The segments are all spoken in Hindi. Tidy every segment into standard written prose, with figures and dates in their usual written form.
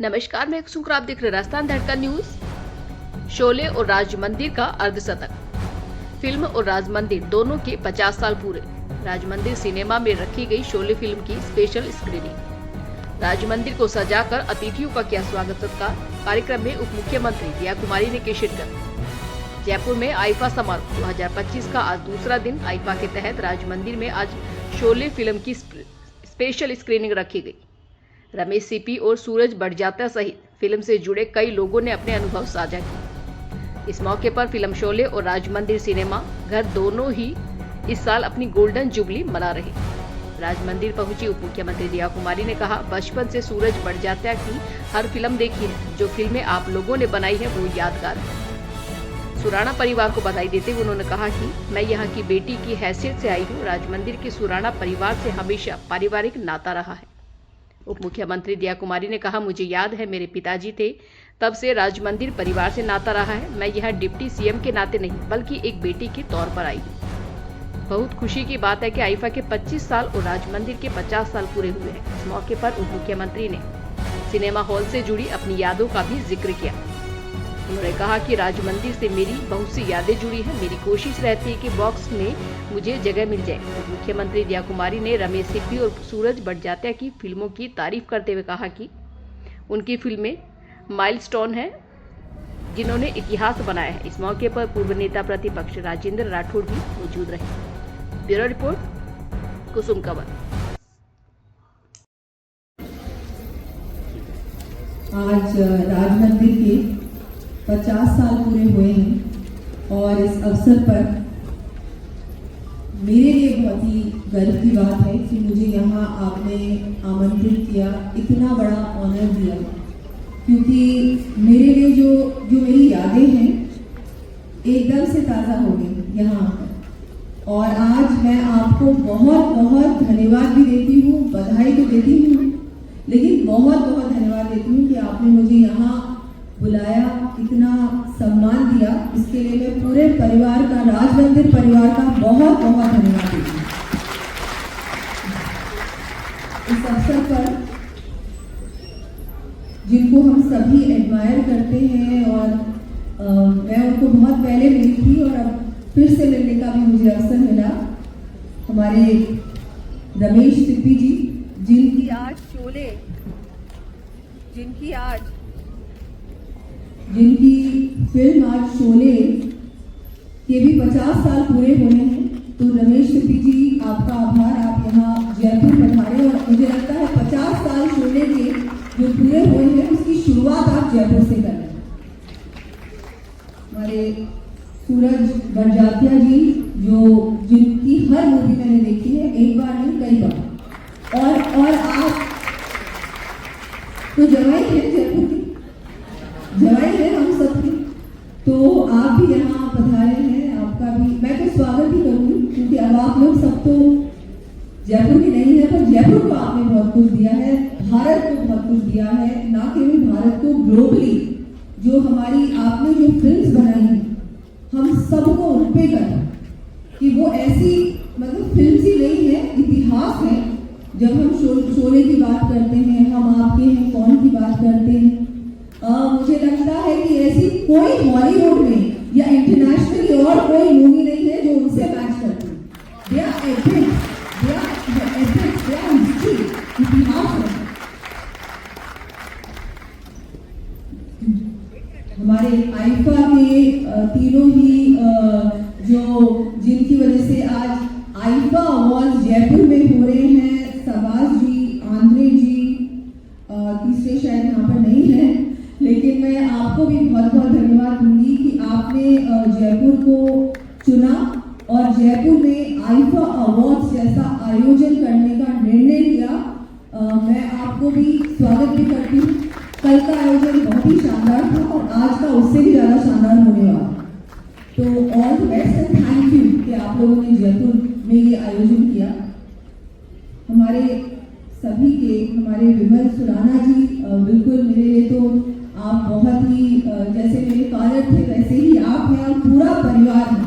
नमस्कार, मैं शुक्र, आप देख रहे राजस्थान धड़कन न्यूज। शोले और राज मंदिर का अर्धशतक। फिल्म और राज मंदिर दोनों के 50 साल पूरे। राज मंदिर सिनेमा में रखी गई शोले फिल्म की स्पेशल स्क्रीनिंग। राज मंदिर को सजाकर अतिथियों का किया स्वागत सत्कार। कार्यक्रम में उप मुख्यमंत्री दिया कुमारी ने की शिरकत। जयपुर में आईफा समारोह 2025 का आज दूसरा दिन। आईफा के तहत राज मंदिर में आज शोले फिल्म की स्पेशल स्क्रीनिंग रखी गई। रमेश सीपी और सूरज बड़जात्या सहित फिल्म से जुड़े कई लोगों ने अपने अनुभव साझा किए। इस मौके पर फिल्म शोले और राज मंदिर सिनेमा घर दोनों ही इस साल अपनी गोल्डन जुबली मना रहे। राज मंदिर पहुंची उप मुख्यमंत्री दिया कुमारी ने कहा, बचपन से सूरज बड़जात्या की हर फिल्म देखी है। जो फिल्में आप लोगों ने बनाई है वो यादगार है। सुराणा परिवार को बधाई देते हुए उन्होंने कहा कि मैं यहाँ की बेटी की हैसियत से आई हूँ। राज मंदिर के सुराणा परिवार से हमेशा पारिवारिक नाता रहा है। उप मुख्यमंत्री दिया कुमारी ने कहा, मुझे याद है मेरे पिताजी थे तब से राज मंदिर परिवार से नाता रहा है। मैं यहाँ डिप्टी सीएम के नाते नहीं बल्कि एक बेटी के तौर पर आई हूँ। बहुत खुशी की बात है कि आईफा के 25 साल और राज मंदिर के 50 साल पूरे हुए हैं। इस मौके पर उप मुख्यमंत्री ने सिनेमा हॉल से जुड़ी अपनी यादों का भी जिक्र किया। उन्होंने कहा कि राज मंदिर से मेरी बहुत सी यादें जुड़ी हैं। मेरी कोशिश रहती है कि बॉक्स में मुझे जगह मिल जाए। मुख्यमंत्री दिया कुमारी ने रमेश सिप्पी और सूरज बड़जात्या की फिल्मों की तारीफ करते हुए कहा कि उनकी फिल्में माइलस्टोन हैं जिन्होंने इतिहास बनाया है। इस मौके पर पूर्व नेता प्रतिपक्ष राजेंद्र राठौड़ भी मौजूद रहे। ब्यूरो रिपोर्ट, कुसुम कंवल। आज राज मंदिर के 50 साल पूरे हुए हैं और इस अवसर पर मेरे लिए बहुत ही गर्व की बात है कि मुझे यहाँ आपने आमंत्रित किया, इतना बड़ा ऑनर दिया, क्योंकि मेरे लिए जो मेरी यादें हैं एकदम से ताज़ा हो गई यहाँ आकर। और आज मैं आपको बहुत बहुत धन्यवाद भी देती हूँ, बधाई तो देती हूँ, लेकिन बहुत बहुत धन्यवाद देती हूँ कि आपने मुझे यहाँ बुलाया, इतना सम्मान दिया। इसके लिए मैं पूरे परिवार का, राज मंदिर परिवार का बहुत बहुत धन्यवाद देती हूँ। इस अवसर पर जिनको हम सभी एडमायर करते हैं और मैं उनको बहुत पहले मिली थी और अब फिर से मिलने का भी मुझे अवसर मिला। हमारे रमेश सिप्पी जी, जिनकी आज शोले, जिनकी फिल्म आज शोले के भी 50 साल पूरे हुए हैं। तो रमेश सिप्पी जी, आपका आभार, आप यहाँ जयपुर पधारे और मुझे लगता है 50 साल शोले के जो पूरे हुए हैं उसकी शुरुआत आप जयपुर से कर रहे हैं। हमारे सूरज बड़जात्या जी, जिनकी हर मूवी मैंने देखी है, एक बार नहीं कई बार, और आप तो जवाई हैं, जयपुर की जवाई है हम सबकी, तो आप भी यहाँ पधारे हैं। आपका भी मैं तो स्वागत ही करूँगी, क्योंकि अब आप लोग सब तो जयपुर की नहीं है, पर जयपुर को आपने बहुत कुछ दिया है, भारत को बहुत कुछ दिया है, ना केवल भारत को, ग्लोबली जो हमारी आपने जो फिल्म्स बनाई हैं, हम सबको उन पे कर कि वो ऐसी मतलब फिल्म ही नहीं है, इतिहास है। जब हम शोले की बात करते हैं, हम आपके हैं कौन की बात करते हैं, मुझे लगता है कि ऐसी कोई हॉलीवुड में या इंटरनेशनली और कोई मूवी नहीं है जो उनसे मैच करती है। इतिहास है। हमारे आईफा के तीनों ही जिनकी वजह से आज आईफा अवार्ड जयपुर में हो रहे हैं, सबाज जी, आंद्रे जी, तीसरे शायद यहाँ पर नहीं है, लेकिन मैं आपको भी बहुत बहुत धन्यवाद दूंगी कि आपने जयपुर को चुना और जयपुर में आईफा अवार्ड्स जैसा आयोजन करने का निर्णय लिया। मैं आपको भी स्वागत भी करती हूँ। कल का आयोजन बहुत ही शानदार था और आज का उससे भी ज़्यादा शानदार होने वाला। तो all the best and thank you कि आप लोगों ने जयपुर में ये आयोजन किया। हमारे सभी के, हमारे विमल सुराना जी, बिल्कुल मेरे लिए तो आप बहुत ही जैसे मेरे फादर थे वैसे ही आप हैं और पूरा परिवार है।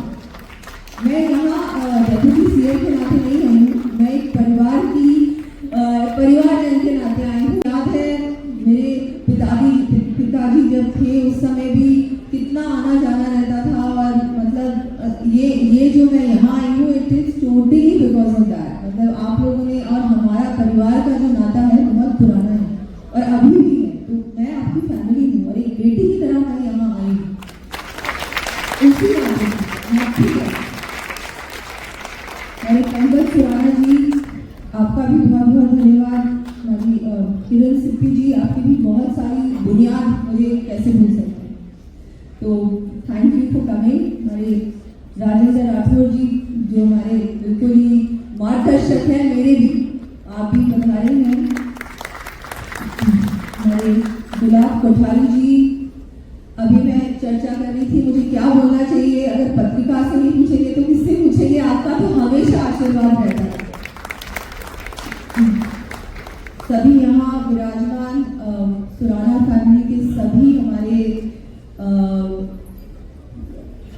मैं यहाँ डेप्यूटी सीएम के नाते नहीं आई हूँ, मैं एक परिवारजन के नाते आई हूँ। याद है मेरे पिता में आती थी, हाँ ठीक है। मेरे पंकज सुराना जी, आपका भी बहुत बहुत धन्यवाद। हमारी किरण सिप्पी जी, आपकी भी बहुत सारी बुनियाद मुझे कैसे भूल सकते हैं, तो थैंक यू फॉर कमिंग। हमारे राजेंद्र राठौर जी जो हमारे बिल्कुल ही मार्गदर्शक हैं, मेरे भी, आप भी पधारे हैं। हमारे गुलाब कोठारी जी, अभी मैं चर्चा कर रही थी मुझे क्या बोलना चाहिए, अगर पत्रिका से नहीं पूछेंगे तो किससे पूछेंगे, आपका तो हमेशा आशीर्वाद रहता है। सभी यहाँ विराजमान सुराना फैमिली के सभी हमारे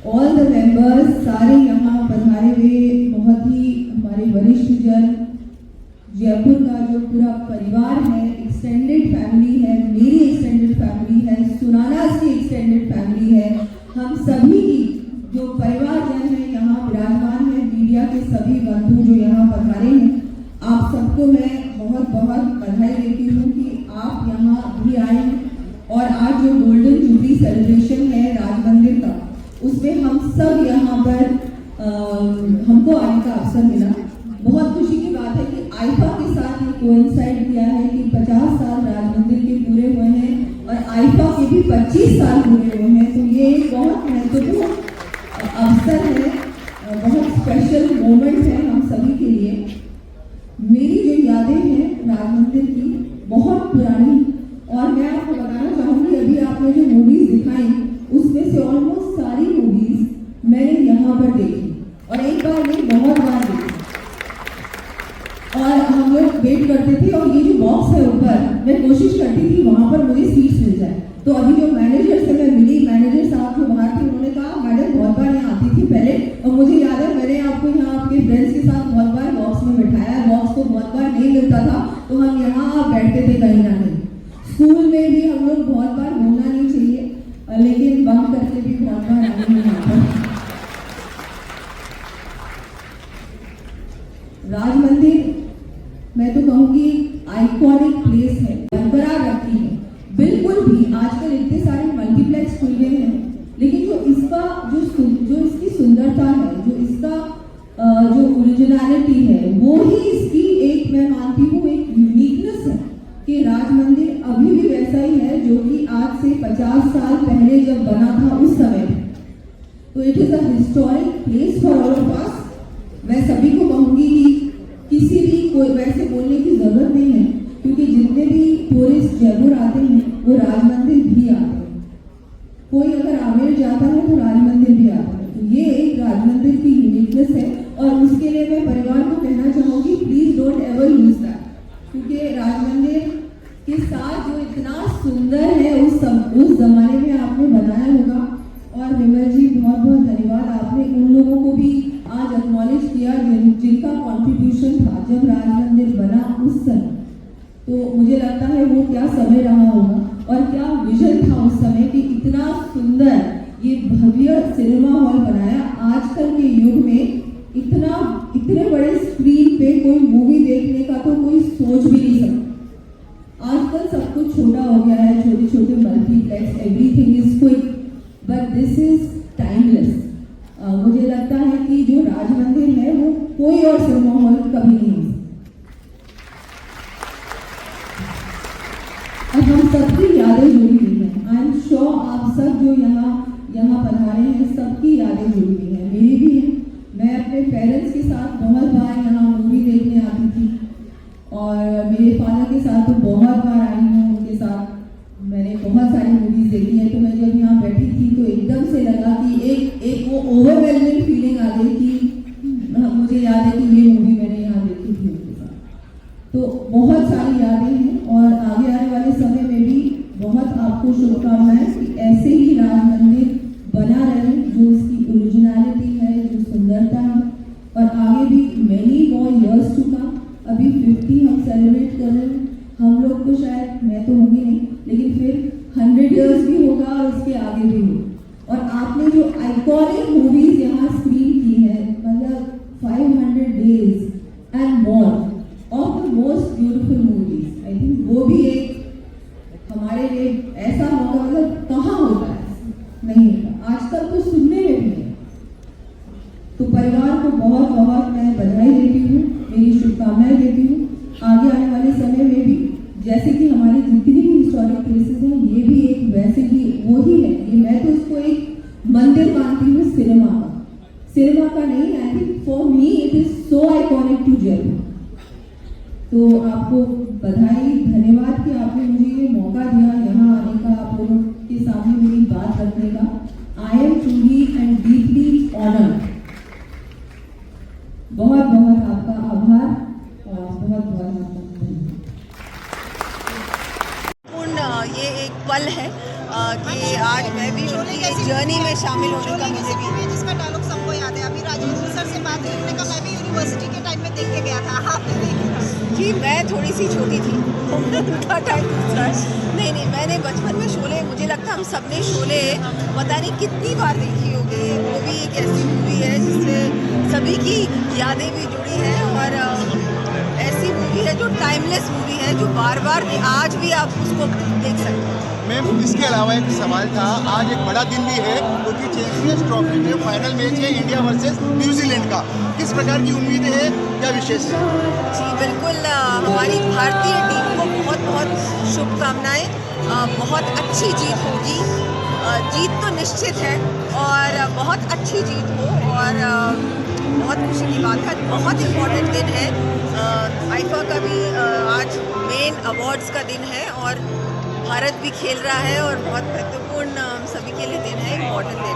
ऑल द मेंबर्स सारे यहाँ पधारे हुए, बहुत ही हमारे वरिष्ठ जन, जयपुर का जो पूरा परिवार है, एक्सटेंडेड फैमिली है, मेरी एक्सटेंडेड फैमिली है, सुरानास की एक्सटेंडेड फैमिली है, हम सभी की जो परिवारजन है यहाँ विराजमान है, मीडिया के सभी बंधु जो यहाँ पधारे हैं, आप सबको मैं बहुत बहुत बधाई देती हूँ कि आप यहाँ भी आए हैं। और आज जो गोल्डन जुबली सेलिब्रेशन है राज मंदिर का, उसमें हम सब यहाँ पर हमको आने का अवसर मिला। बहुत खुशी की बात है कि आईफा के साथ ये कोइंसाइड किया है कि 50 साल राज मंदिर के पूरे हुए हैं और आईफा के भी 25 साल पूरे हुए हैं, तो ये एक बहुत महत्वपूर्ण अवसर है, बहुत स्पेशल मोमेंट है हम सभी के लिए। मेरी जो यादें हैं राज मंदिर की बहुत पुरानी, और मैं आपको बताना चाहूँगी अभी आपने जो मूवीज दिखाई उसमें से ऑलमोस्ट सारी मूवीज मैंने यहाँ पर देखी, और एक बार नहीं बहुत बार देखी। और हम लोग वेट करते थे, और ये जो बॉक्स है ऊपर, मैं कोशिश करती थी वहाँ पर मुझे सीट्स मिल जाए। तो अभी जो मैनेजर से मैं मिली, मैनेजर साहब जो बाहर थे, उन्होंने कहा मैडम बहुत बार यहाँ आती थी पहले, और मुझे याद है मैंने आपको यहाँ आपके फ्रेंड्स के साथ बहुत बार बॉक्स में बिठाया, बॉक्स को बहुत बार नहीं मिलता था तो हम यहाँ बैठते थे कहीं ना कहीं। स्कूल में भी हम लोग बहुत बार घूमना नहीं चाहिए, लेकिन बंक करके भी बहुत बार नहीं आता। राज मंदिर मैं तो कहूँगी आइकॉनिक प्लेस है, बरकरार रखी है बिल्कुल भी। आजकल इतने सारे मल्टीप्लेक्स खुल गए हैं, लेकिन जो इसका जो इसकी सुंदरता है, जो इसका जो ओरिजिनलिटी है, वो ही इसकी एक मैं मानती हूँ एक यूनिकनेस है कि राज मंदिर अभी भी वैसा ही है जो कि आज से 50 साल पहले जब बना था उस समय। तो it is a historic place for all of us. मैं सभी को कहूँगी कि किसी भी कोई वैसे बोलने की जरूरत नहीं है, क्योंकि जितने भी टूरिस्ट जयपुर आते हैं वो राज मंदिर भी आते हैं। कोई अगर आमेर जाता है तो राज मंदिर भी आता है, तो ये एक राज मंदिर की यूनिकनेस है। और उसके लिए मैं परिवार को कहना चाहूँगी please don't ever lose that, क्योंकि राज मंदिर के साथ जो इतना सुंदर है उस जमाने में आपने बनाया होगा। और विमल जी बहुत बहुत धन्यवाद, आपने उन लोगों को भी आज एक्नॉलेज किया जिनका कॉन्ट्रीब्यूशन था जब राज मंदिर बना उस समय। तो मुझे लगता है वो क्या समय रहा होगा और क्या विजन था उस समय कि इतना सुंदर ये भव्य सिनेमा हॉल बनाया। आजकल के युग में इतने बड़े स्क्रीन पे कोई मूवी देखने का तो कोई सोच भी नहीं सकता। आजकल सब कुछ छोटा हो गया है, छोटे छोटे multiplex, everything is quick, but this is timeless. मुझे लगता है कि जो राज मंदिर है वो कोई और सिनेमा हॉल कभी नहीं हो सकता। और हम सबकी यादें जुड़ी हुई हैं। आई एम श्योर आप सब जो यहाँ पधारे हैं सबकी यादें जुड़ी हुई हैं, मेरी भी है। मैं अपने पेरेंट्स के साथ बहुत बार यहाँ मूवी देखने आती थी, और मेरे फादर के साथ तो बहुत बार आई हूँ, उनके साथ मैंने बहुत सारी मूवीज देखी है। तो मैं जब यहाँ बैठी थी तो एकदम से लगा कि एक वो ओवरवेलमिंग फीलिंग आ गई कि मुझे याद है कि ये मूवी मैंने यहाँ देखी थी उनके साथ। तो बहुत सारी यादें हैं, और आगे आने वाले समय में भी बहुत आपको शुभकामनाएं कि ऐसे ही राज मंदिर बना रहे, जो उसकी ओरिजिनलिटी है, जो सुंदरता है, और आगे भी many more years to come. अभी 50 हम सेलिब्रेट कर रहे हैं, हम लोग तो शायद, मैं तो होंगी नहीं, लेकिन फिर 100 इयर्स भी होगा और उसके आगे भी होगा। और आपने जो आइकॉनिक मूवीज यहाँ स्क्रीन की है, मतलब 500 days and more of the most beautiful movies, I think वो भी एक हमारे लिए ऐसा मौका, मतलब कहाँ होता है, नहीं होता आजकल तो सुनने में भी है। परिवार को बहुत बहुत मैं बधाई देती हूँ, मेरी शुभकामनाएं देती हूँ। आगे आने वाले समय में भी जैसे कि हमारी जितनी भी हिस्टोरिक प्लेसेस हैं, ये भी एक वैसे ही वो ही है। ये मैं तो इसको एक मंदिर मानती हूँ सिनेमा का नहीं। I think for me it is so iconic to Jaipur. तो आपको बधाई, धन्यवाद कि आपने मुझे ये मौका दिया यहाँ आने का, आप लोगों के सामने मेरी बात रखने का। I am truly and deeply honoured. बहुत बहुत आपका आभार और बहुत बहुत आपका धन्यवाद। ये एक पल है कि आज मैं भी उनकी एक जर्नी में शामिल होने का मुझे भी। जिसका डायलॉग सबको याद है। अभी राजेंद्र सर से बात हुई, उन्होंने कहा मैं भी यूनिवर्सिटी के टाइम में देख के गया था। आपने देखी था? जी मैं थोड़ी सी छोटी थी उनका टाइम दूसरा। नहीं मैंने बचपन में शोले, मुझे लगता है हम सब ने शोले पता नहीं कितनी बार देखी होगी। वो भी एक ऐसी मूवी है जिससे सभी की यादें भी जुड़ी हैं और ऐसी मूवी है जो टाइमलेस मूवी है, जो बार बार आज भी आप उसको देख सकते हैं। मैम इसके अलावा एक सवाल था, आज एक बड़ा दिन भी है क्योंकि चैंपियंस ट्रॉफी में फाइनल मैच है इंडिया वर्सेस न्यूजीलैंड का। किस प्रकार की उम्मीदें हैं, क्या विशेष है? जी बिल्कुल, हमारी भारतीय टीम को बहुत बहुत शुभकामनाएं। बहुत अच्छी जीत होगी। जीत तो निश्चित है और बहुत अच्छी जीत हो और बहुत खुशी की बात है। बहुत इम्पोर्टेंट दिन है। आईफा का भी आज मेन अवार्ड्स का दिन है और भारत भी खेल रहा है और बहुत महत्वपूर्ण सभी के लिए दिन है, इम्पोर्टेंट दिन।